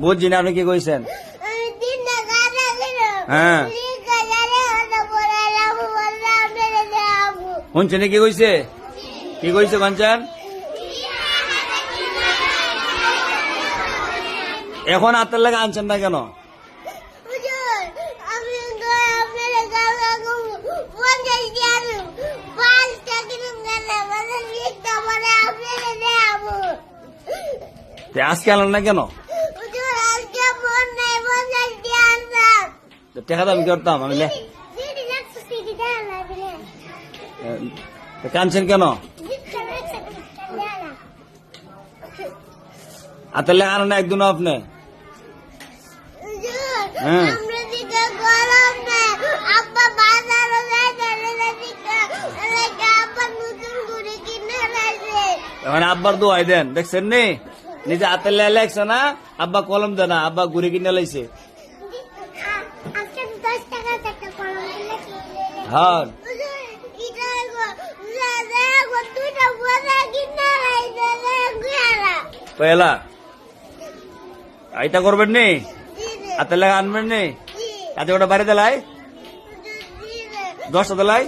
বুঝছি না, আপনি কি কইছেন? হ্যাঁ শুনছেন কি কইছে? কি কইছে কাঞ্চন? এখন আত্মার লাগে আনছেন না কেন? আজকে আনলেন না কেন? টাকা দাম করতাম আমি। কানছেন কেন? আতালে আন না একদিন আপনি। হ্যাঁ এখন আব্বার দোয়াই দেন, দেখছেন নি? নিজে হাতে লেগছে না, আব্বা কলম দেয় না, আব্বা ঘুরে কিনে লাইছে। হ্যাঁ পয়লা এইটা করবেন নি, হাতে লেগে আনবেন নি, কাজে ওটা বাড়ি দেলাই 10টা দেলাই।